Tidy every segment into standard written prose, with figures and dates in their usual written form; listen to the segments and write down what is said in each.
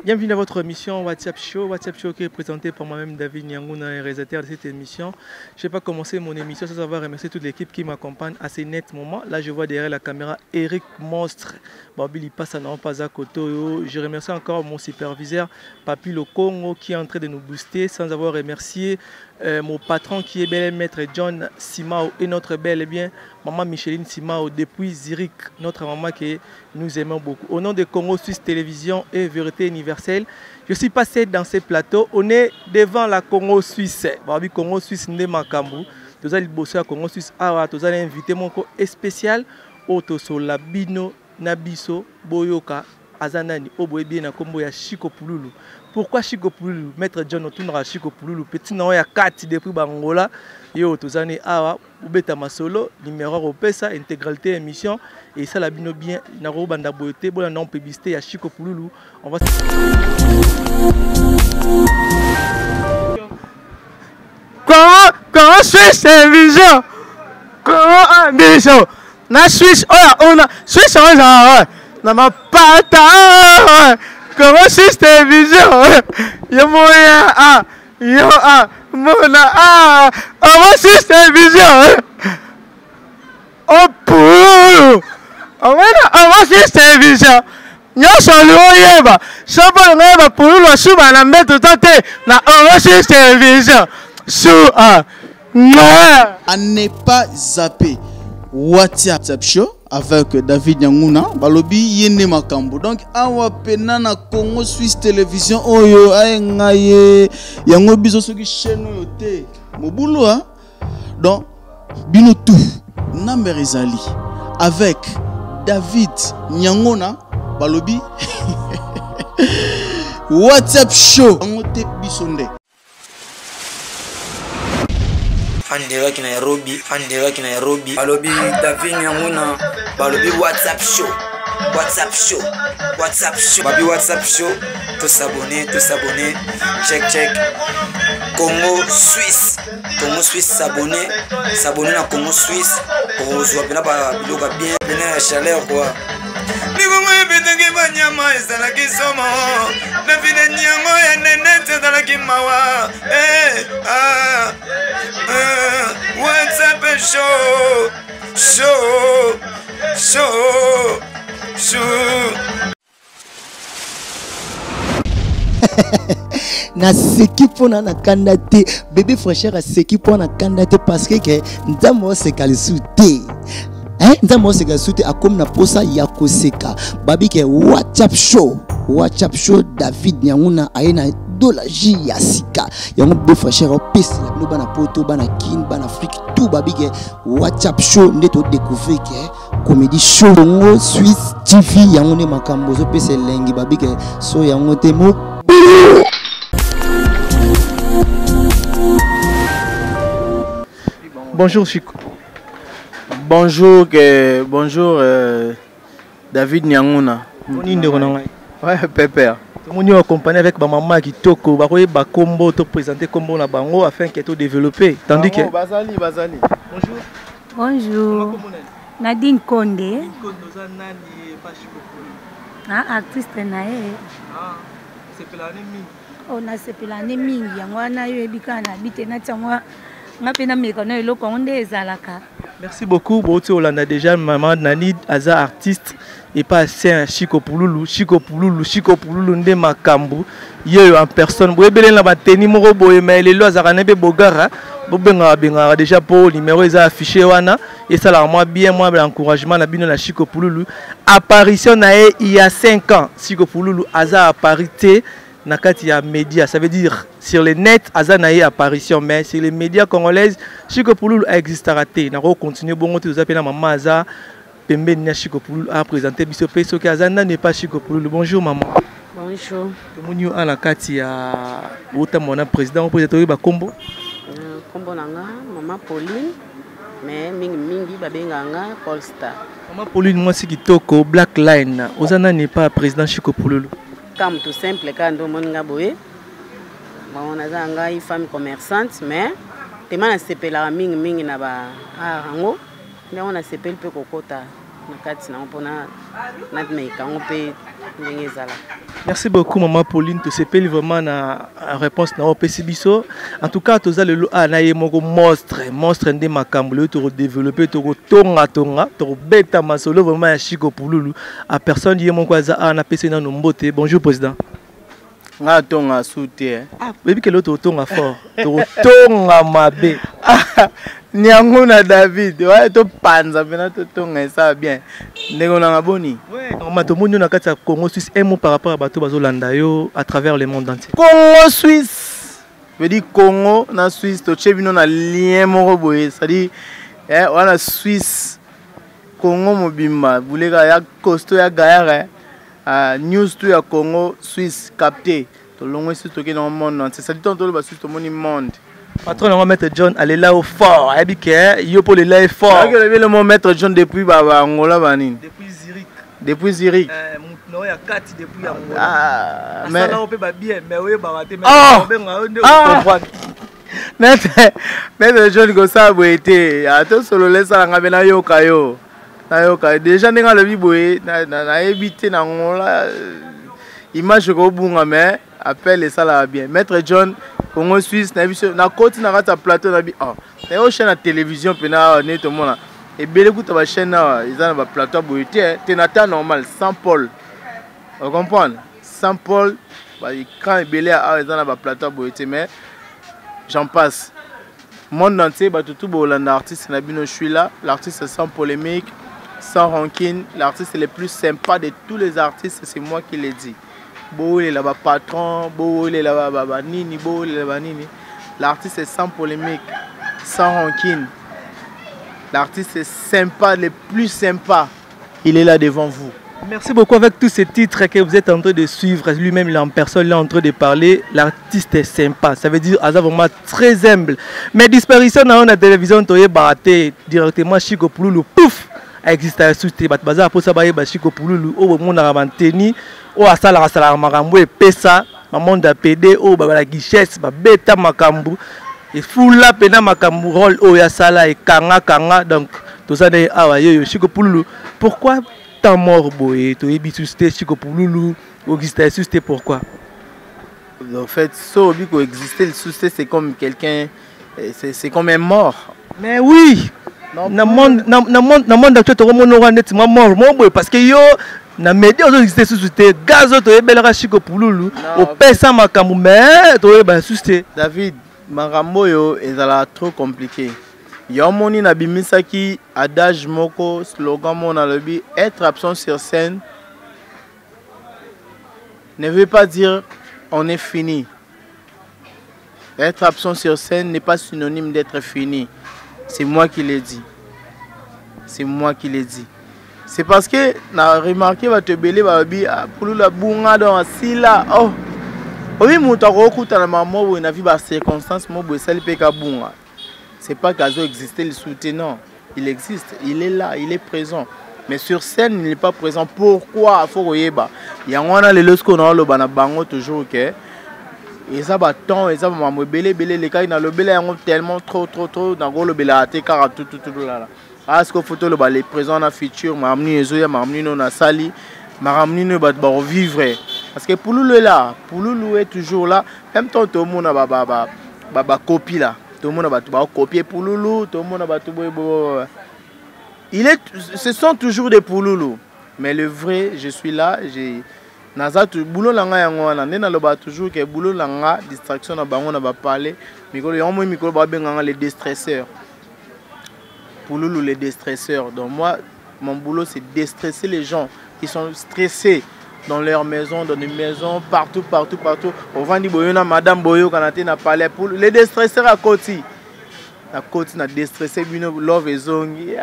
Bienvenue dans votre émission WhatsApp Show qui est présentée par moi-même David Nyanguna, réalisateur de cette émission. Je ne vais pas commencer mon émission sans avoir remercié toute l'équipe qui m'accompagne à ces nets moments. Là, je vois derrière la caméra Eric Monstre, Babi passe à Nampaza Koto. Je remercie encore mon superviseur Papi Le Congo qui est en train de nous booster, sans avoir remercié mon patron qui est bel et maître John Simao et notre belle et bien maman Micheline Simao depuis Zurich, notre maman que nous aimons beaucoup. Au nom de Congo Suisse Télévision et Vérité Universelle, je suis passé dans ce plateau. On est devant la Congo Suisse. Babi Congo Suisse n'est Makambu. Nous allons bosser à Congo Suisse. Ah, nous allons inviter mon co spécial Otoso Labino Nabiso Boyoka Azanani Oboebi na Kombo ya Chiko Pululu. Pourquoi Chiko Pululu? Maître John Otunra Chiko Pululu. Petit nom ya 4 depuis Bangola. Yo tozane awa ubeta masolo numéro opesa intégralité émission et ça la bino bien na ro banda boyote bona non publicité ya Chiko Pululu. On va Comment Suisse télévision? Comment ambition? Na Suisse on a Suisse on a na ma pata. Comment Suisse télévision? Yo moya yo mona on Suisse télévision. Oh pour on Suisse télévision. Nyonso loyeba sobo ngaba pour lo suba na mettre tante na on Suisse télévision. À ne pas zapper WhatsApp Show avec David Nyanguna balobi yene makambo donc awa penana Congo Suisse Télévision oyo ayengaye yango biso soki chaîne oyo te mobulo hein donc bino tout number ezali avec David Nyanguna balobi WhatsApp Show yango te bisonde en direct Nairobi, Balobi David Nyanguna, Balobi WhatsApp Show, Babi WhatsApp Show, tous s'abonner, check, Congo Suisse s'abonner à Congo Suisse, pour se voir bien, la chaleur quoi. WhatsApp show. Na seki pona na kandate bébé frère a seki pona kandate parce que nzambo se kalisuté nzambo se kalisuté akom na posa ya koseka babi ke WhatsApp show David Nyanguna aina $J yasika yango bébé frère o pesi la bino bana poto bana kin bana Afrique tout babi ke WhatsApp show ndeto découvrir ke comédie show Congo Suisse TV yango ne makambo zo pesi lengi babi ke so yango te mo. Bonjour Chico. Bonjour David Nyanguna. Ouais, pépère. Nous sommes accompagnés avec ma maman qui toko, ba combo to présenter combo na bango afin que tout développer. Tandis que Bazali. Bonjour. Nadine Konde. Artiste nae. c'est pelane mingi. On a sepelane mingi yango na yo ebikana bite na tsamwa ngapena mekona eloko onde ezalaka. Merci beaucoup. Boti Olanda déjà maman Nani Aza artiste et pas c'est Chiko Pululu nde makambu yo en personne. Boyebele na bateni moko boye mais lelo azakana be bogara bobenga déjà pour numéro est affiché wana et ça là moi bien moi l'encouragement na bino na Chiko Pululu apparition na il y a 5 ans. Chiko Pululu Aza apparité na kati ya média, ça veut dire sur les net azanaye apparition mais sur les médias congolaises Chiko Pululu existe raté na continuer bongo te zapena maman Aza pembe na Chiko Pululu a présenté biso peso que Azana n'est pas Chiko Pululu. Bonjour maman. Bonjour. Tomonio à la kati ya ota mona président président ba kombo kombo nanga maman Pauline mais mingi babenganga Paul Star. Maman Pauline moi c'est kitoko Black Line Ozana n'est pas président Chiko Pululu. Comme tout simple quand on monga boye on a une femme commerçante mais tema na sepelaka mingi na ba yango ndenge na sepeli mpe kokota na kati nango mpona natimeka yango mpe ndenge ezalaka. Merci beaucoup Maman Pauline, tu sepeli vraiment na réponse na opesi biso. En tout cas toza lelo na ye moko monstre nde makambo le to développer to tonga to beta masolo vraiment ya Chiko Pululu a personne ye moko aza na pesi na mbote. Bonjour président. Nga tonga soute. Ah, bebi que l'autre tonga fort. To tonga mabe. Nyanguna David, ouais, to panza pena to tonga ça bien. Ndeko na ngaboni. Ouais, normalement tout le monde na kati ya Congo Suisse un mot par rapport à bato bazolanda yo à travers le monde entier. Congo Suisse. Veut dire Congo na Suisse to chebino na lien moko boye, c'est-à-dire wana Suisse Congo mobimba, bulega ya costo ya gaire. News tout ya Congo Suisse capté. To longo ici to ke dans le monde entier. Ça dit ton to ba Suisse to moni monde. Patron, on va mettre John, allez là au fort. Yo pour le là fort. Le mot mettre John depuis Angola Banine. Depuis Zurich. Depuis Zurich. Non, il y a 4 depuis Angola. Ah, mais ça on peut pas bien, mais oui, bah mais John Gossa boité. Attends solo laisse la ngabena yo kayo. Na yo kayo. Déjà nenga le biboé na éviter na Angola. Image ko bunga mais appelle ça là bien. Maître John Congo Suisse na côté na rata plateau na bi na yo chaîne na télévision pena neto mona et belé kuta ba chaîne na ils ont ba plateau boité tenata normal sans Paul. Vous comprenez? Sans Paul ba quand belé ils ont ba plateau boité mais j'en passe. Monde entier ba tout bolanda artiste na bino je suis là, l'artiste sans polémique, sans rancune, l'artiste le plus sympa de tous les artistes, c'est moi qui l'ai dit. Boule là-bas patron, boule là-bas nini, boule là-bas nini. L'artiste est sans polémique, sans rancune. L'artiste est sympa, le plus sympa. Il est là devant vous. Merci beaucoup avec tous ces titres que vous êtes en train de suivre. Lui-même, il est en personne, il est en train de parler. L'artiste est sympa. Ça veut dire Aza vraiment très humble. Mais disparition dans la télévision, tu es baraté directement Chiko Pululu. Pouf! Existe à souté. Baza pour ça, Chiko Pululu. Oh, mon arabanteni. Oh, asala makambo et pesa. Maman da PD. Oh, la guichesse. Beta makambo. Et foula pena makambo. Rôle. Oh, yasala et kanga. Donc, tout ça, Chiko Pululu. Pourquoi? Mort boy, tu es bisusté Chiko Pululu, existé susté pourquoi? En fait, so biko exister le susté c'est comme quelqu'un, c'est comme un mort. Mais oui, na monde actuel tu remontes net mort boy parce que yo na média aux existé susté gaz tu es bel Chiko Pululu, au pesa makambo mais tu es ben susté. David, makambo yo ezala trop compliqué. Yomoni na bimisaki adage moko slogan mon alobi être absent sur scène ne veut pas dire on est fini. Être absent sur scène n'est pas synonyme d'être fini. C'est moi qui l'ai dit. C'est moi qui l'ai dit. C'est parce que na remarqué va te belé va bi pour la bunga dans sila oh. Oui mutako kuta na mamo na vi ba circonstance mo bo sel pe ka bunga. C'est pas qu'Azo existait le soutenant. Il existe, il est là, il est présent. Mais sur scène, il n'est pas présent. Pourquoi? Il y a les lorsqu'on a le bango toujours que et ça va tant et ça va me belé les cas il a le belé tellement trop dans le belé à car tout là. Ah ce que photo le les présents na futur m'a amené ezoya m'a amené na sali m'a ramené ne ba vivre parce que Pululu est là, Pululu est toujours là. Même tant tout le monde ba copie là. Tout le monde va copier Pululu, tout le monde va tout ce sont toujours des Pululu. Mais le vrai, je suis là, j'ai Nazat boulot langa yangwana nena loba toujours que boulot langa distraction na bango na ba parler mikolo yamo mikolo ba benganga les déstresseurs. Pululu les déstresseurs. Donc moi mon boulot c'est déstresser les gens qui sont stressés dans leur maison, dans des maisons, partout. On va dire boyona madame boyo kanate na parler pour les déstresseurs à côté. À côté na déstressé bino love et zongi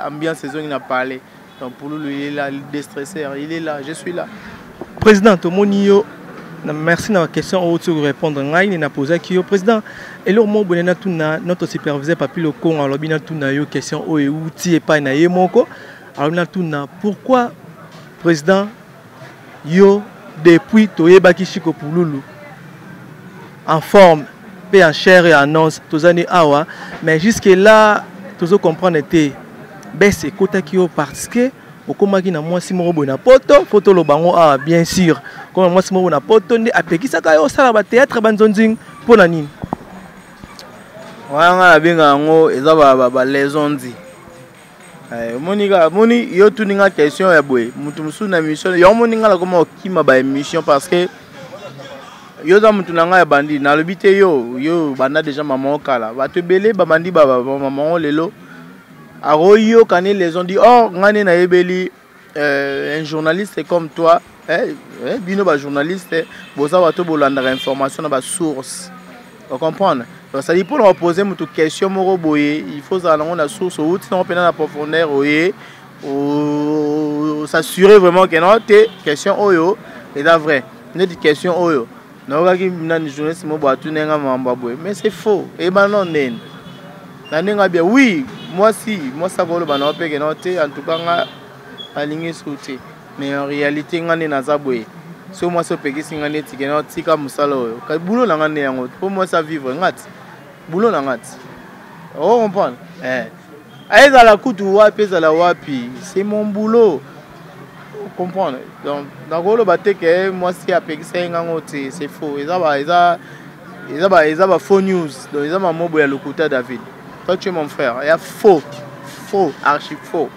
ambiance et zongi na parler. Donc pour lui il est là, le déstresseur, il est là, je suis là. Président Tomonio, merci de la question où tu répondre. Il a posé qui président et le mot bonena tuna notre superviseur papi le con alors bina tuna yo question où tu es pas na yemoko alors bina tuna pourquoi président yo depuis Toyeba Chiko Pululu en forme pe en chair et en os tozani awa mais jusque là tozo comprendre te baisse kota ki o parce que okomaki na mwasi moko boye na poto lo bango awa bien sûr comme mwasi moko na poto nde apekisaka yo sala ba théâtre banzonzing pona nini wanga na benga ngo eza ba lesondi moni yo tuninga question ya boye mutu musu na mission yo moninga la koma okima ba émission parce que yo za mutu nanga ya bandi na lobite yo banda déjà maman okala ba te belé ba bandi ba maman lelo aroyo kané les ont dit oh ngane na yebeli un journaliste comme toi bino ba journaliste boza bato bolanda information na ba source vous comprenez donc ça dit pour leur poser une question moko boye il faut ça la source ou sinon on la profondeur oye ou s'assurer vraiment que non tes question oyo est vrai une question oyo na okaki na journaliste mo ba tunenga mamba boye mais c'est faux et ben non nen na nenga bien oui moi ça vole bana pe que non te en tout cas nga aligné sauter mais en réalité ngane na za boye so moi so peki singa neti ke no tika musala oyo ka boulot na ngane yango pour moi ça vivre ngati boulot na ngati on comprend aiza la kutu wapi za la wapi c'est mon boulot on comprend donc na golo bateke moi si apeki singa ngoti c'est faux eza ba faux news donc eza mamobo ya lokuta David toi tu es mon frère il y a faux archi faux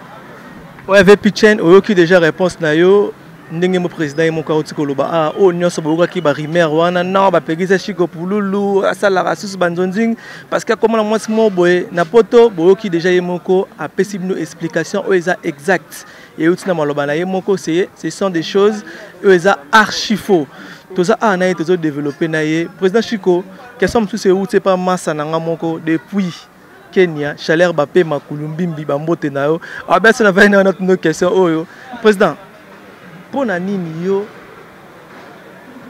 ouais avec Pichen oyoki déjà réponse na yo ndenge mo président mo ka koloba o nyonso boka ki ba rumeur wana na ba pegisa chiko pululu asala rasus banzonzing parce que comme na mwasi mo boye na poto boyoki déjà yemoko a pesibno explication o eza exact et utina maloba na yemoko ce sont des choses o eza archi faux tout ça na été développer na ye président Chiko question tout c'est où c'est pas massa na ngamoko depuis Kenya chaleur bapé makulumbimbi bambote na yo abesa na vaina notre question oyo président pona nini yo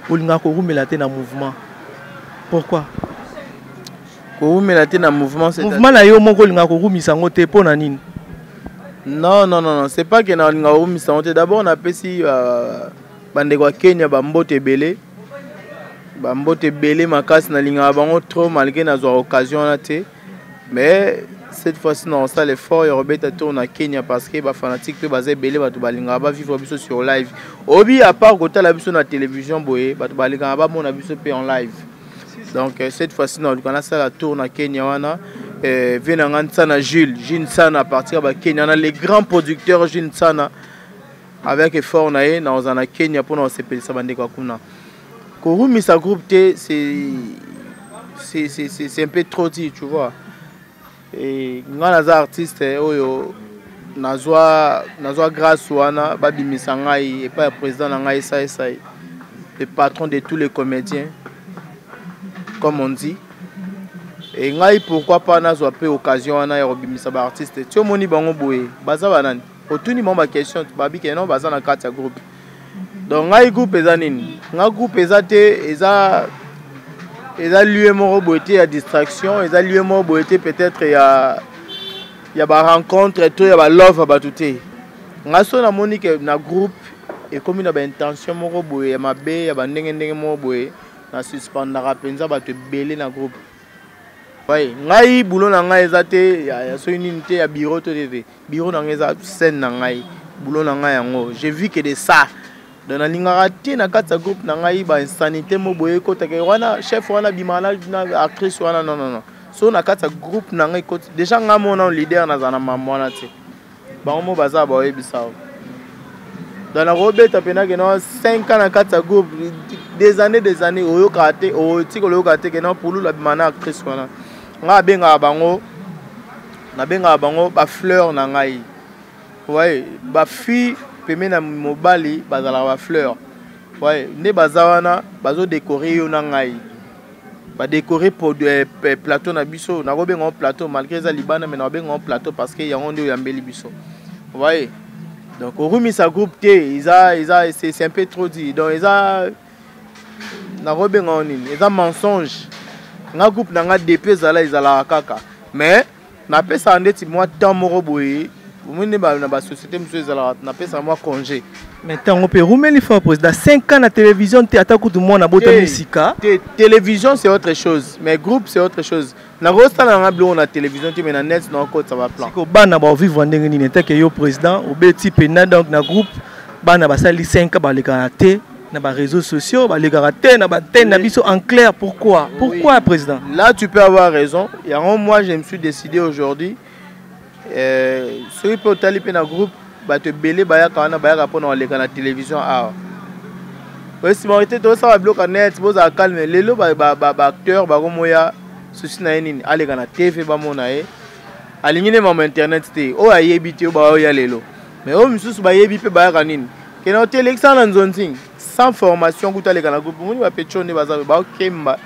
olinga ko rumela te na mouvement pourquoi ko rumela te na mouvement c'est mouvement na yo moko olinga ko rumisa ngote pona nini non c'est pas que na olinga ko rumisa ngote d'abord on a pesi bande kwa Kenya bambote belé makasi na linga bango trop malgré na zo occasion na te mais cette fois-ci non ça l'effort et Robert tourne à Kenya parce que les fanatiques peuvent baser belé batu balinga ba vivre biso sur live obi à part côté la biso na télévision boye batu balinga ba mon biso pe en live donc cette fois-ci non on a ça la tourne à Kenya wana venanga Nsana Jules Nsana à partir de Kenya on a les grands producteurs Nsana avec effort na ye na ozana Kenya pour nous sepeli sa bande kwa kuna ko rumi sa groupe T c'est un peu trop dit tu vois. Et nga naza artiste oyo nazwa grâce wana babimisa ngai et pas le président na ngai ça le patron de tous les comédiens comme on dit et ngai pourquoi pas nazwa pe occasion wana ya babimisa ba artiste tu moni bango boye baza banani otuni mo ba question babi ke non baza na carte ya groupe donc ngai groupe eza nini nga groupe eza te eza lieu moko boité ya distraction eza lieu moko boité peut-être ya ba rencontre et tout ya ba love ba touté nga so na moni ke na groupe et comme na ba intention moko boye ya mabe ya ba ndenge moko boye na suspendara penza ba te belé na groupe ouais ngai boulot na ngai eza te ya so unité ya bureau to TV bureau na ngai eza scène na ngai boulot na ngai yango j'ai vu que de ça dans la ligne raté na kata groupe na ngai ba insanité mo boye ko take wana chef wana bimala na actrice wana non so na kata groupe na ngai ko déjà nga mona leader na zana maman na te ba mo baza ba yebisa dans la robet apena que non 5 ans na kata groupe des années oyo kate o tiko lo kate que non pour la bimana actrice wana nga benga bango na benga bango ba fleur na ngai ouais ba fille pemena mobali bazala ba fleur ouais ne bazawana bazo décorer yo na ngai ba décorer pour plateau na biso na robenga un plateau malgré ça libana mais na robenga un plateau parce que yango ndio yambeli biso ouais donc orumi sa groupe T isa c'est un peu trop dit donc isa na robenga onini isa mensonge nga groupe na nga DP zala izala kaka mais na pesa ndeti moi temps moko boye la société, monsieur Zala, on appelle ça moi congé. Maintenant, on peut rouler les fois président. 5 ans la télévision, tu attaques tout le monde à Botamé Sika. Télévision, c'est autre chose. Mais groupe, c'est autre chose. Na rosta na ngablo na télévision, tu mets na net, na encore ça va plan. Si ko bana ba vivre ndenge ni neta ke yo président, au beti pena donc na groupe, bana ba sali 5 ans ba les karaté, na ba réseaux sociaux, ba les karaté, na ba ten na biso en clair. Pourquoi? Pourquoi président? Là, tu peux avoir raison. Il y a un mois, je me suis décidé aujourd'hui. Ceux qui peuvent aller dans le groupe, te belé baya kana baya rapport dans la télévision. Oui, si on était tout ça va bloquer net, vous avez calme. Les lots acteurs, moya, ceci na nini, aller dans la TV ba monae. Aligner mon internet té. Oh aye habité au ba ya lelo. Mais oh monsieur ba yebi pe baya kanini. Que na télé excellent zone thing. Sans formation ku aller dans le groupe, on va péchonner ba kemba.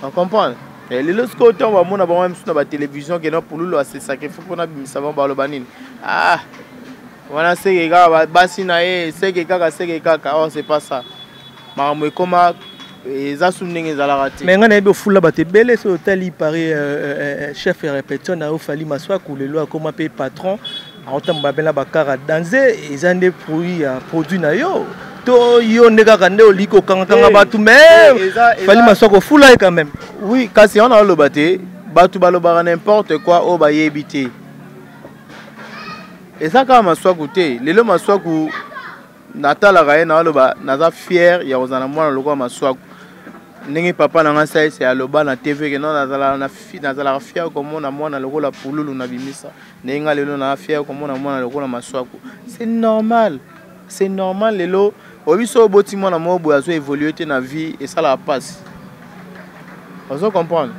On comprend. Les lorsque on va mon abonnement sur la télévision qui est pour nous c'est sacrifié pour nous savons pas le banin. Ah, voilà c'est que gars basinae c'est que kaka oh c'est pas ça. Mais comment les assumer à la rater. Mais on a eu full là te belle ce hôtel il paraît chef et répétition na ofali maswa ku le loi comme paye patron en temps babela bakara danser ils ont des produits na yo. To yo nega kande oliko kanga batu mais fali masoko fula quand même. Oui, quand on a le baté, batu balobara n'importe quoi au ba yebité. Et ça quand maswa goûté, lelo maswa ku natala raye na loba naza fier ya ozana mwana lokwa maswa. Ndenge papa na ngasa c'est aloba na TV que non nazala fier comme na mwana lokola pululu na bimisa. Ndenge lelo na fier comme na mwana lokola maswa. C'est normal. C'est normal lelo. Obiso boti mwana mobo azo évoluer na vie et ça la passe. Vous comprenez?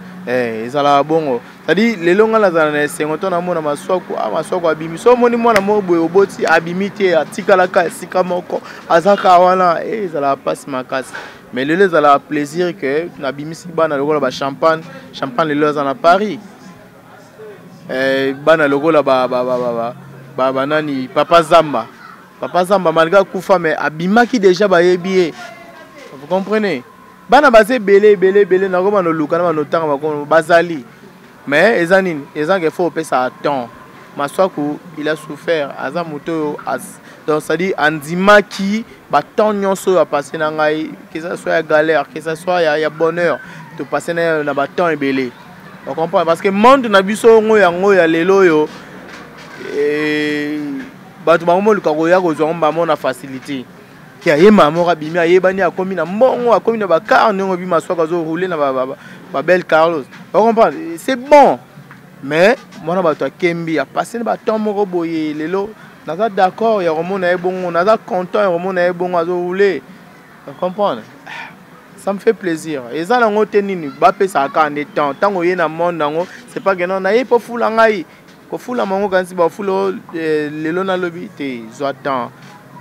Ça la bongo. C'est-à-dire les longs là dans les 50 ans na mona maswako abimi. So moni mwana mobo oboti abimité atika la ka sika moko azaka wana ça la passe ma casse. Mais le ça la plaisir que na bimisi bana lokola ba champagne les lois en Paris. Bana lokola ba nani Papa Zamba. Papa Zamba malgré Koufa mais abimaki déjà ba yebié. Vous comprenez? Bana basé belé na goma no luka na no tanga ba bazali. Mais ezanine, ezange faut payer ça à temps. Maswaku il a souffert aza moto donc ça dit andimaki ba temps nyonso a passé na ngai que ça soit galère, que ça soit ya bonheur, de passer na ba temps ebelé. On comprend parce que monde na biso ngo ya lelo yo batu bango luka koya kozwa mbamo na facilité ki ayema moko abimi ayebani akomi na mbongo akomi na bakar ndenge bi maswaka zo rouler na ba belle Carlos. On comprend c'est bon mais mona batu akembi a passer ba temps moko boye lelo naza d'accord ya romona ebongo naza content ya romona ebongo azo rouler. On comprend ça me fait plaisir et ça na ngote nini ba pesa ka en temps tango yena monde nango c'est pas que non na yepo fula ngai ko fula mango kansi ba fulo lelo na lobi te zoatan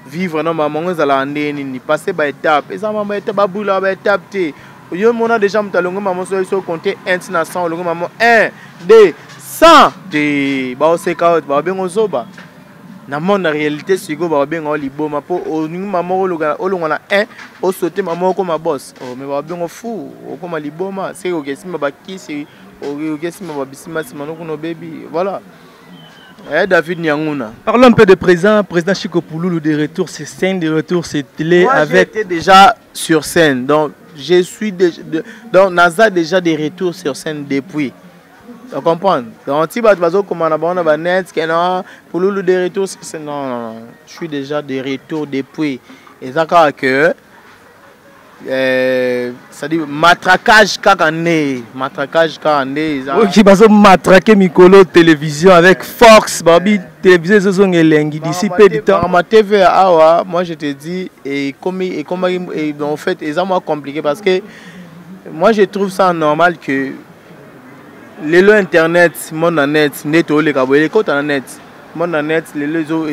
vivre non mamango zala ndeni ni passer ba étape et ça maman étape ba bula ba étape te yo mona déjà mtalongo maman so compter 1 na 100 longo maman 1 2 100 de ba oseka ba bengo zoba na monde réalité sigo ba bengo liboma po o maman olonga na 1 o sauter maman ko ma boss o mais ba bengo fou o ko ma liboma c'est o kesima ba kisi o kesima ba bisima simano ko no baby voilà. David Nyanguna. Parlons un peu de président Chico Pouloulou, de retour sur scène, de retour sur télé. Moi, avec... j'étais déjà sur scène, donc je suis donc Naza déjà des retours sur scène depuis. Tu comprends? Donc si tu vas comme on a net, Pouloulou de retour sur scène, non, je suis déjà des retours depuis. Et ça que ça dit matraquage kakane qui va se matraquer Mikolo télévision avec Fox Babi télévision ce sont elengi d'ici peu de temps ma TV awa moi je te dis et en fait c'est moins compliqué parce que moi je trouve ça normal que les lois internet mon net net au les kaboué quand on net mon net les réseaux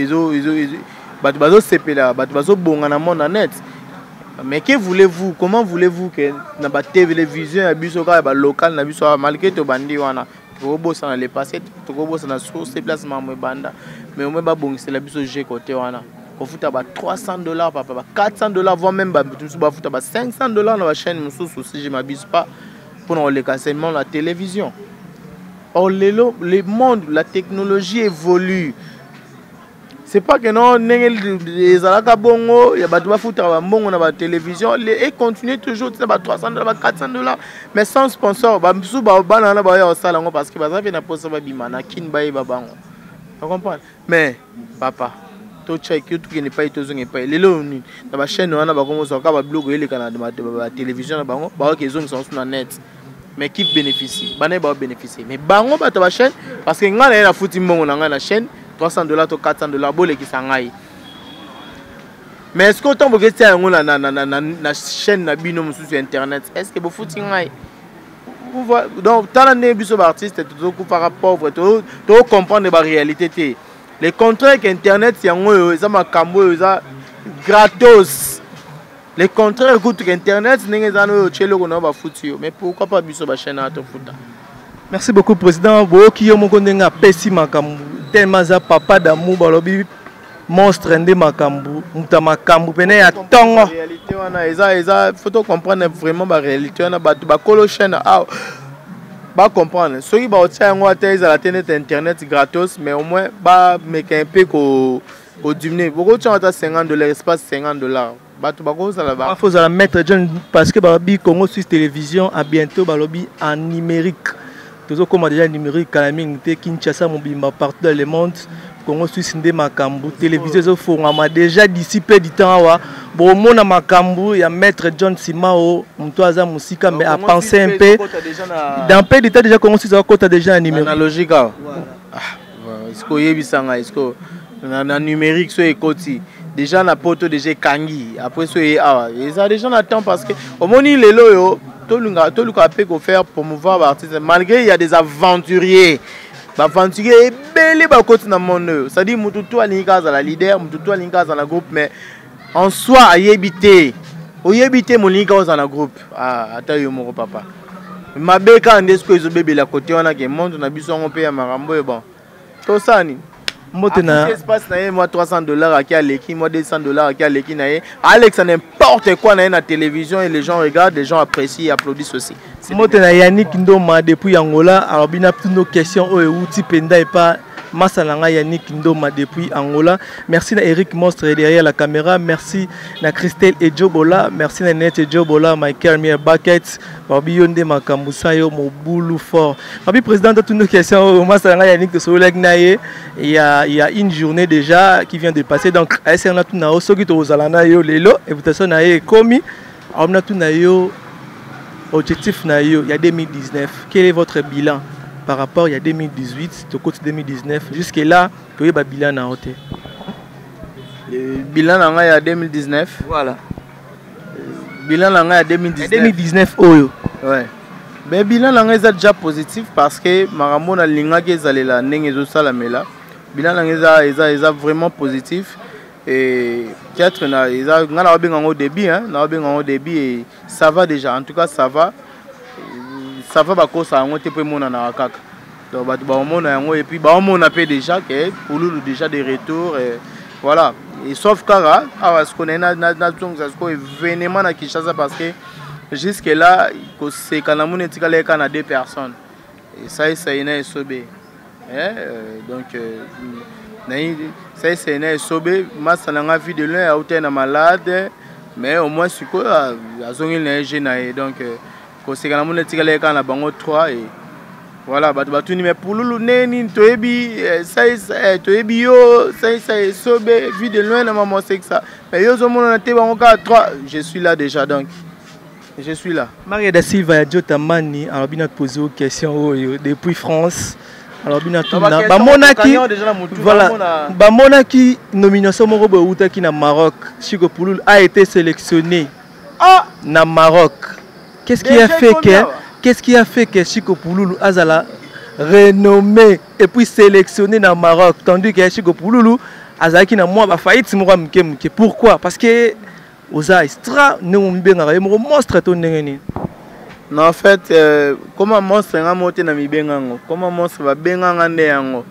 bah tu vas au CP là bah tu vas au bon en mon net. Mais que voulez-vous? Comment voulez-vous que na ba télévision ya biso ka ba local na biso malgré to bandi wana to bossa na le passé to bossa na source placement mo banda mais on ba bongisa la biso G côté wana ko futa ba $300 papa ba $400 voire même ba tout ba futa ba $500 na ba chaîne mususu si je m'abuse pas pour le casement la télévision. Or, le monde, la technologie évolue. C'est pas que non, les alaka bongo, il y a des foutre à bongo dans la télévision, et continue toujours, tu sais, $300, $400, mais sans sponsor. Sous banana ba ya sala ngo parce que baza fait na posa ba bimana kin ba ba bango. Tu comprends? Mais papa, to check tout qui n'est pas to zonge pas. Lelo ni na ba chaîne wana ba komo soka ba blog ele kana ba télévision na bango, ba ke zonge sont sur net. Mais qui bénéficie? Bana ba bénéficier. Mais bango ba ta chaîne parce que ngana na futi mbongo na ngana chaîne $300 to $400 bole qui sangai. Mais est-ce que autant vous restez à la chaîne na bino sur internet, est-ce que vous foutez ngai? Donc tant l'année biso artiste tout par pauvre tout comprendre la réalité. Les contrats avec internet c'est ngo ça makambo ça gratos. Les contrats écoute internet ndenge za no chelo ko na ba futi mais pourquoi pas biso ba chaîne à to futa? Merci beaucoup président. Boki yo moko ndenga pesi makambu tellement za papa d'amour balobi monstre ndé makambu muta makambu pene ya tongo réalité wana eza faut comprendre vraiment la réalité wana ba kolo chaîne ah ba comprendre soki ba otia ngo ata eza la tene internet gratos mais au moins ba meka un peu ko diminuer beaucoup tia ata $50 espace $50 batu ba ko sala ba faut la mettre John parce que balobi Congo Suisse Télévision à bientôt balobi en numérique. Toujours comme déjà numérique Kalaming te Kinshasa mobimba partout dans le monde Congo Suisse ndé makambu télévision fongama déjà d'ici peu du temps wa bon mona makambu ya maître John Simao mtoaza musika mais à penser un peu dans peu d'état déjà Congo Suisse a déjà numérique analogique ah est-ce que yebisanga est-ce que na numérique so ekoti déjà na poto déjà kangi après so ah ça déjà na temps parce que au moni lelo yo tout le capé qu'on fait pour promouvoir l'artiste malgré il y a des aventuriers aventuriers belé ba côté dans monde ça dit mututu alinga za la leader mututu alinga za la groupe mais en soi ayebité oyebité molinga za la groupe ah ata yo moko papa mabeka ndesko ezo bébé la côté wana ke monde na biso on paye marambo et bon to sani Motena espace na moi $300 à qui a l'équipe moi $200 à qui a l'équipe na Alex n'importe quoi na la télévision et les gens regardent les gens apprécient et applaudissent aussi. Motena Yannick Ndoma depuis Angola alors bina toutes nos questions o outi penda et pas Masalanga Yannick Ndoma depuis Angola. Merci à Eric Monstre derrière la caméra. Merci à Christelle Edjobola. Merci à Net Edjobola, Michael Mier Bucket, Babi Yonde Makambusa Yo Moboulou Fort. Babi président de toutes nos questions, Masalanga Yannick de Soleg Naye. Il y a une journée déjà qui vient de passer. Donc, à ce moment-là, nous avons dit que nous avons Lelo, invitation Naye commis. On a tout objectif Nayo, il y a 2019. Quel est votre bilan? Par rapport il y a 2018, au côté 2019, jusque là, tu as un bilan à hauteur. Le bilan il y a 2019. Voilà. Le bilan il y a 2019. 2019, oh. Ouais. Mais le bilan est déjà positif parce que Maramon a l'inga qui est allé là, n'engezo salamela. Le bilan est vraiment positif et peut-être na au début, hein, na au début et ça va déjà. En tout cas, ça va. Ça va parce que ça a été pour mon anakak. Donc et puis on a fait déjà que pour nous déjà des retours et voilà. Et sauf Kara, parce qu'on est événement à Kinshasa parce que jusque là c'est quand on est à 2 personnes et ça c'est une sobé. Donc ça c'est une sobé. Moi ça n'a vu de l'un à hauteur malade mais au moins c'est quoi à zone il donc c'est quand on est à la bango 3 et voilà mais pour le neni toebi ça toebi yo ça sobé vu de loin na maman c'est que ça mais yo zomo na te bango 3 je suis là déjà donc je suis là. Maria da Silva Jotamani alors bien poser une question depuis France alors bien tout na ba monaki voilà ba monaki nomination moko ba utaki na Maroc Chico Pouloulou a été sélectionné na Maroc. Qu'est-ce qui a fait que Chico Pouloulou a renommé et puis sélectionné dans le Maroc tandis que Chico Pouloulou a qui na moi ba faillite pourquoi? Parce que oza extra nous benga monstre to ndengeni. Non en fait comment monstre nga monter na mibengango comment monstre ba benganga nde yango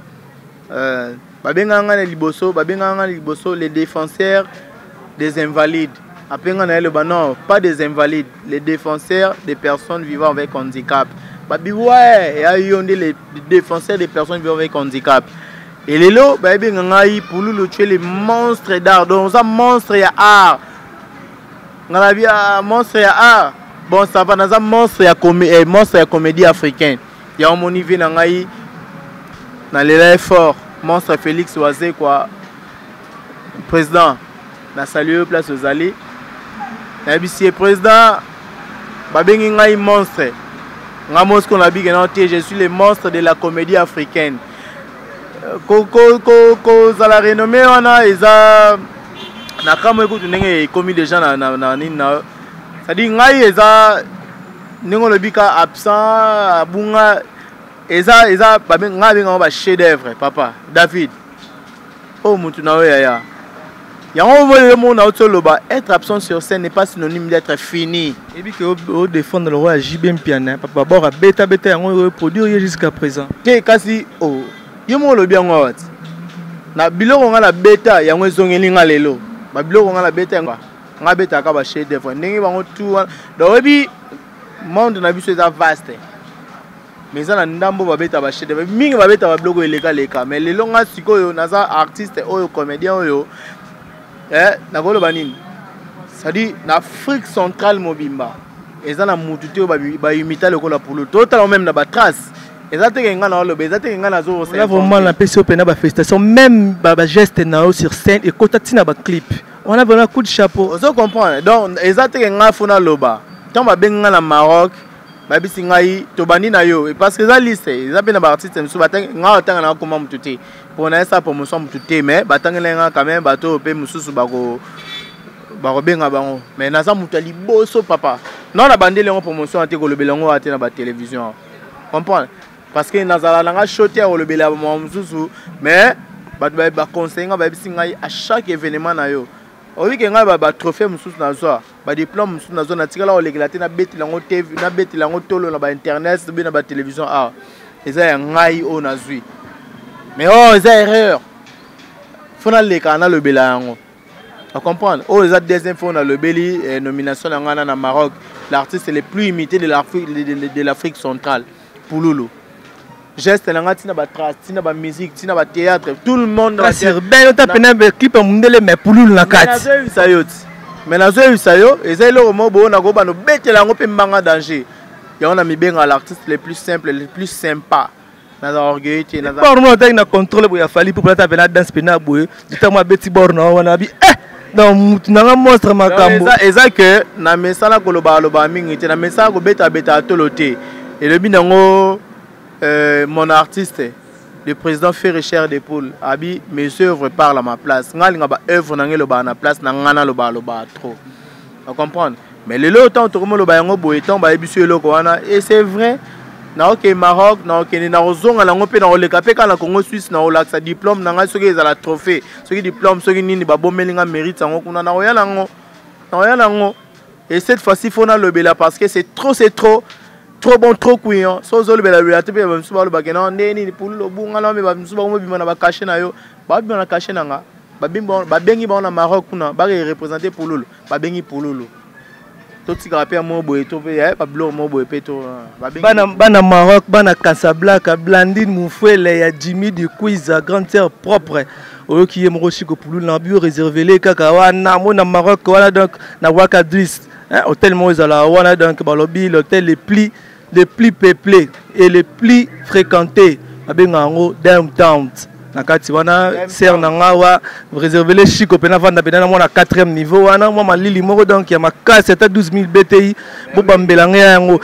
ba benganga na liboso les défenseurs des invalides. Après, on a le non, pas des invalides, les défenseurs des personnes vivant avec handicap. Babi ouais, il y a eu les défenseurs des personnes vivant avec handicap. Et les lots, babi ngai pour nous tuer les monstres d'art. Donc ça monstre ya art. Ngala bia monstre ya art. Bon ça va dans un monstre ya comédie africaine. Il y a un monivi ngai dans les fort monstre Félix Oazé quoi. Président na salué place aux allées. Na bisi président babi ngai monstre. Je suis le monstre de la comédie africaine. Ça la renommée, on a na kama écoute commis des gens na nina. Ça dit ngai eza ningo le bika absent bunga eza ngai ba chef d'œuvre papa David. Oh mutu na ya. Être absent sur scène n'est pas synonyme d'être fini. Et puis que vous défendre le roi JB Piana, papa bord a bêta on produire jusqu'à présent. Kasi oh, yomo lo bien wat. Na biloko nga la bêta yango ezongeli nga lelo. Ba biloko nga la bêta nga bêta ka ba chef d'œuvre. Ndenge bango tout. Donc bi monde na biso eza vaste. Mais ça na ndambo ba bêta ba chef d'œuvre. Mingi ba bêta ba biloko eleka leka. Mais lelo nga sikoyo naza artiste oyo comédien oyo. Nagolo banini. C'est-à-dire l'Afrique centrale mobimba. Et ça na mututé ba imita le kola pour le total même na ba trace. Et ça te nga na lo be ça te nga na zo. Là vraiment la PCO pena ba félicitations même ba geste na sur scène et kotati na ba clip. On a vraiment un coup de chapeau. Vous comprenez. Donc et ça te nga fona loba. Tant ba benga na Maroc ba bisi ngai to bani na yo et parce que ça liste ça be na ba artiste mso batanga nga otanga na comment mututé. Pour ça promotion mututé mais batangelenga quand même bato pe mususu bako benga bango mais na za mutali boso papa non la bandele en promotion ate ko lobelango ate na ba télévision comprendre parce que nazala nga shoter ko lobela ba mususu mais ba conseiller ba bisinga à chaque événement na yo oyi ke nga ba trophée mususu na zo ba diplôme mususu na zo na tikala o legelate na beti lango TV na beti lango tolo na ba internet be na ba télévision ah eza ya ngai o na zui. Mais oh, c'est erreur. Faut aller quand on a le bélango. Tu comprends? Oh, les deuxième fois on a le béli nomination en Maroc. L'artiste le plus imité de l'Afrique centrale. Pouloulou. Geste langa tina ba trace, tina ba musique, tina ba théâtre, tout le monde. C'est bien on pena be clip mundele mais Pouloulou na kat. Mais na zo usayo, ezai lo mo bo na go ba no betela ngo pe mbanga danger. Ya on a mi benga l'artiste le plus simple, le plus sympa. Naza orgueil ti naza borno tek na contrôle bo ya fali pour plata bena dance pena boye dita moi beti borno wana bi donc na monstre makambo eza que na mesala ko loba mingi ti na mesala ko beta toloté et le binango mon artiste le président Ferrecher des Poules abi mes œuvres parlent à ma place ngalinga ba œuvre na ngelo ba na place na ngana loba trop tu comprends mais le temps to ko loba yango boye temps ba ebiso eloko wana et c'est vrai. Na ok Maroc, na ok na ozonga na ngope na oleka pe kana Congo Suisse na olaksa diplôme na nga soki ezala trophée soki diplôme soki nini ba bomelinga mérite ngo kuna na oya nango et cette fois-ci faut na lobela parce que c'est trop bon trop couillant so zo lobela la te pe ba msuba lo bakena ndeni pour lo bunga na me ba msuba mo bima na ba cacher na yo ba bima na cacher na nga ba bimba ba bengi ba na Maroc kuna ba représenter pour lolo ba bengi pour lolo. Bana Maroc, bana Casablanca, Blandine Moufouele, ya Jimmy du quiz à grande terre propre. Oyo qui est Morochiko Poulou, na bio réservé les kakawana, na Maroc, wana donc na Wakadris, hôtel Mozala, wana donc balobi, l'hôtel les plus peuplés et les plus fréquentés, abengango downtown. Nakati wana ser nangawa réserver les chico pena vanda pena na 4e niveau wana moi malili moko donc ya makasi c'était 12000 BTI bo bambelanga yango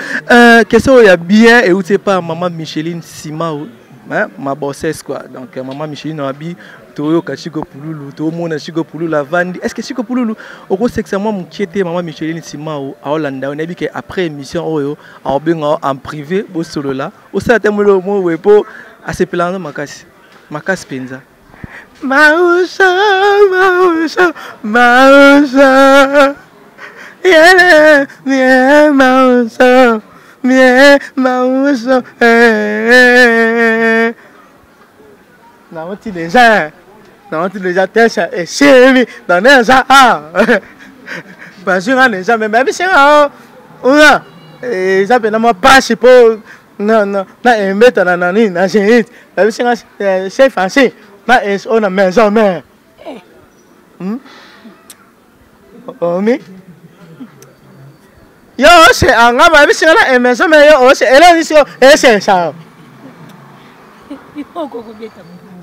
question ya bien et ou c'est pas maman Micheline Simao ma bossesse quoi donc maman Micheline abi toyo ka Chico Poululu to mona Chico Poululu la vandi est-ce que Chico Poululu oko sexuellement mkiete maman Micheline Simao a Hollanda on a dit que après émission oyo a benga en privé bo solo là au ça temolo mo wepo a se pelando makasi Makas Penza. Mausha. Yeah, Mausha. Non, tu déjà têche et chérie dans les gens. Parce que les gens même c'est et ça peut pas c'est pour Non, non, na embeta na nani na gente. La bisinga chef français. Na es on a maison mère. Oh mais. Yo c'est anga ba bisinga na maison mère yo c'est elle ni so et c'est ça.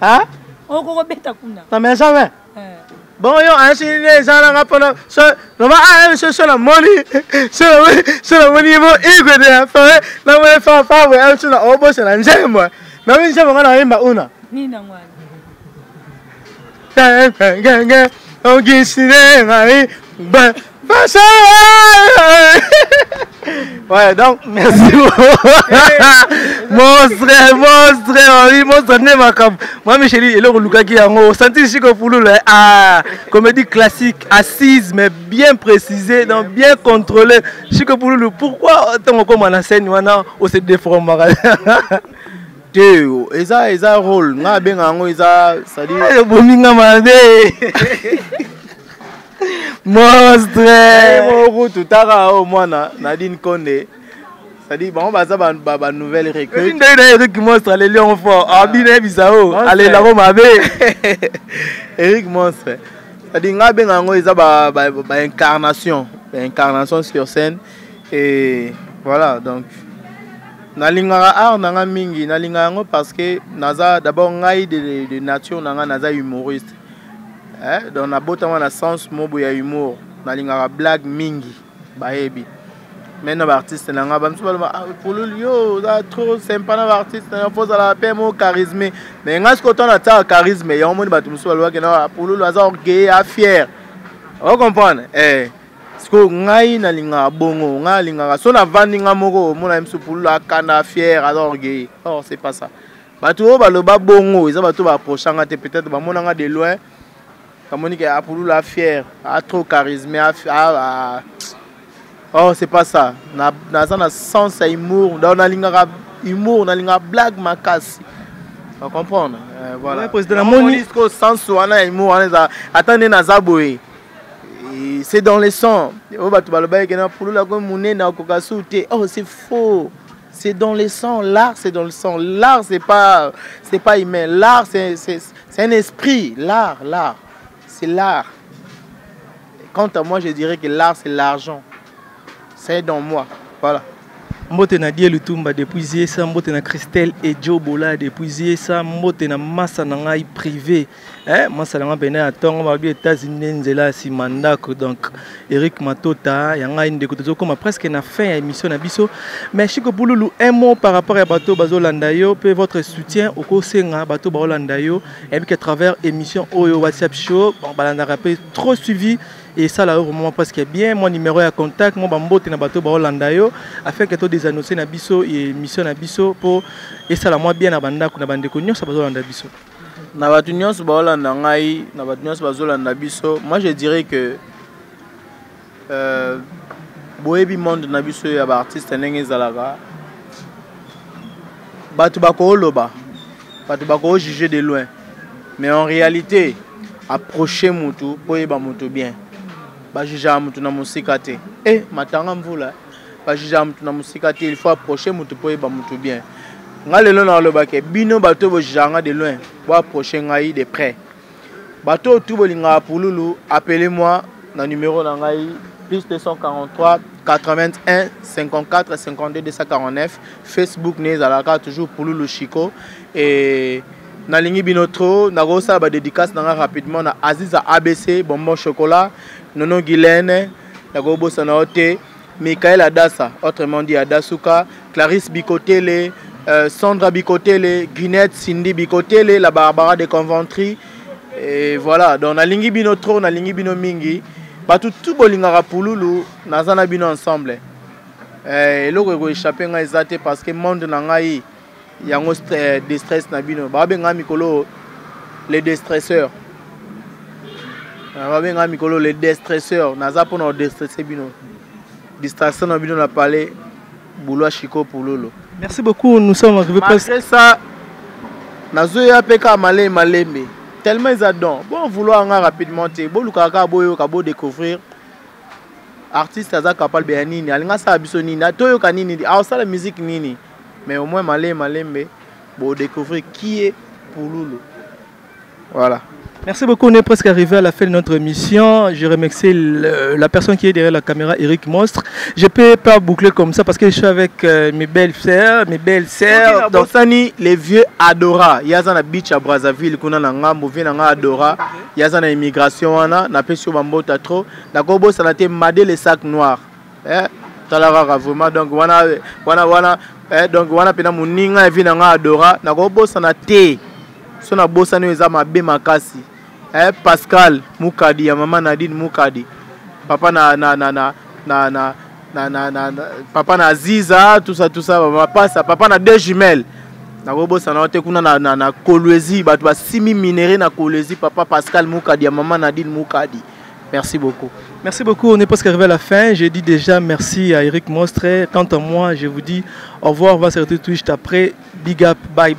Ah? Oko beta kuna. Na maison mère. Bon yo ainsi les gens là pendant so no ma a so la money. So la money mo ego de fa na mo fa we out na obo se na njemo. Na mimi njemo ngana imba una. Nina ngwana. Gang on gisine ngai ba ça. Ouais, donc merci beaucoup. Monstre, ne ma cam. Moi, mes chéris, le Luka qui a senti Chico Pouloulou, comédie classique, assise, mais bien précisée, donc bien contrôlée. Chico Pouloulou, pourquoi tant comme on enseigne, on se déforme? Théo, et ça rôle, nga ben ango ça dit. Bominga mande. Monstre. Mon tout tara au mwana Nadine Konde. Ça dit bon bah ça ba nouvelle recrue. Une d'ailleurs Eric Monstre les lions fort. Abine bizao. Allez la Rome abe. Eric Monstre. Ça dit nga ben ango ça ba incarnation sur scène et voilà donc nalingara art nanga mingi nalingara parce que naza d'abord ngai de nature nanga naza humoriste. Dans la botte on a sens mobo ya humour nalingara blague mingi baebi maintenant artiste nanga bamsu pour le yo ça trop sympa na artiste na faut la paix mo charisme mais ngas ko ton ata charisme ya omoni batu musu balwa ke na pour le aza orgueil a fier on comprendre parce que ngai nalingara bongo ngalingara so na vandinga moko mona msu pour le akana fier aza orgueil or c'est pas ça batu o baloba bongo ils batu ba approchanga te peut-être ba monanga de loin. Monique a pour la fière, a trop charisme, oh c'est pas ça. Na sens à humour, dans la ligne humour, dans la blague ma casse. On comprend. Voilà. Dans mon discours sens où on a humour, attendez na zaboé. C'est dans les sons. Oh bah tu vas le bailler que na pour la comme mouné na kokasute. Oh c'est faux. C'est dans les sons. L'art c'est dans le son. L'art c'est pas humain. L'art c'est un esprit. L'art. C'est l'art. Quant à moi, je dirais que l'art, c'est l'argent. C'est dans moi. Voilà. Mbote na die lutumba depuis ça mbote na Christelle et Joe Bola depuis ça mbote na massa na ngai privé massa na ngai na tongo ba bi États-Unis nzela si mandako donc Eric Matota ya ngai ndeko tozo comme presque na fin ya émission na biso mais Chico Pouloulou un mot par rapport à bateau bazolanda yo peut votre soutien au kosenga bateau bazolanda yo et puis à travers émission Oyo WhatsApp show bon balanda rappel trop suivi. Et ça là vraiment parce que bien mon numéro à contact moi bambote na bateau bazolanda yo afin que to des annoncer na biso et émission na biso pour et ça là moi bien na banda kuna bandeko nyonso bazolanda biso na batu nyonso bazolanda ngai na batu nyonso bazolanda biso moi je dirais que boyebi monde na biso ya ba artiste ndenge zalaka batu bakoloba batu bako juger de loin mais en réalité approcher mutu boyeba mutu bien ba juger mutu na musika te matanga mvula ba juger mutu na musika te il faut approcher mutu boyeba mutu bien ngalelo na loba ke bino bato bo janga de loin bo approcher ngai de près bato tout bolinga Pouloulou appelez-moi na numéro na ngai plus 243 81 54 52 249 Facebook nezalaka toujours Pouloulou Chico et na lingi binotro na rosa ba dédicace na rapidement na Aziza ABC bonbon chocolat Nono Guylaine na go bossa na ote Michael Adassa autrement dit Adasuka Clarisse Bicotele Sandra Bicotele Guinette Cindy Bicotele la Barbara de Conventry et voilà donc na lingi binotro na lingi bino mingi ba tout bolingara Pouloulou na zana bino ensemble eloko ko échapper nga ezate parce que monde na ngai yango distress na bino ba benga mikolo les déstresseurs ba benga mikolo les déstresseurs naza pona déstresser bino distraction na bino na parler boulot Chico Pouloulou. Merci beaucoup, nous sommes arrivés presque ça nazoya peka malembe tellement ils adorent bon vouloir nga rapidement te bo lukaka boyo ka bo découvrir artiste aza capable ya nini alinga sa biso nini atoyo ka nini a ça la musique nini Mais au moins, Malembe, pour découvrir qui est Pouloulou. Voilà. Merci beaucoup, on est presque arrivé à la fin de notre émission. Je remercie la personne qui est derrière la caméra, Eric Monstre. Je ne peux pas boucler comme ça parce que je suis avec mes belles sœurs. Donc, les vieux Adora. Il y a un beach à Brazzaville, il y a un Adora. Il y a une immigration, il y a un trop. D'accord, ça a été madé les sacs noirs. Vraiment, donc, voilà. Donc, voilà, penamuninga, il y a un Adora. D'accord, ça a été. So na bossa no eza mabe makasi. Pascal Mukadi ya mama Nadine Mukadi. Papa papa na Ziza tout ça papa na deux jumelles. Na bossa na te kuna na Kolwezi ba 6000 minéraux na Kolwezi papa Pascal Mukadi ya mama Nadine Mukadi. Merci beaucoup. Merci beaucoup, on est presque arrivé à la fin. Je dis déjà merci à Eric Monstre. Quant à moi, je vous dis au revoir, on va se retrouver tout de suite après. Big up, bye.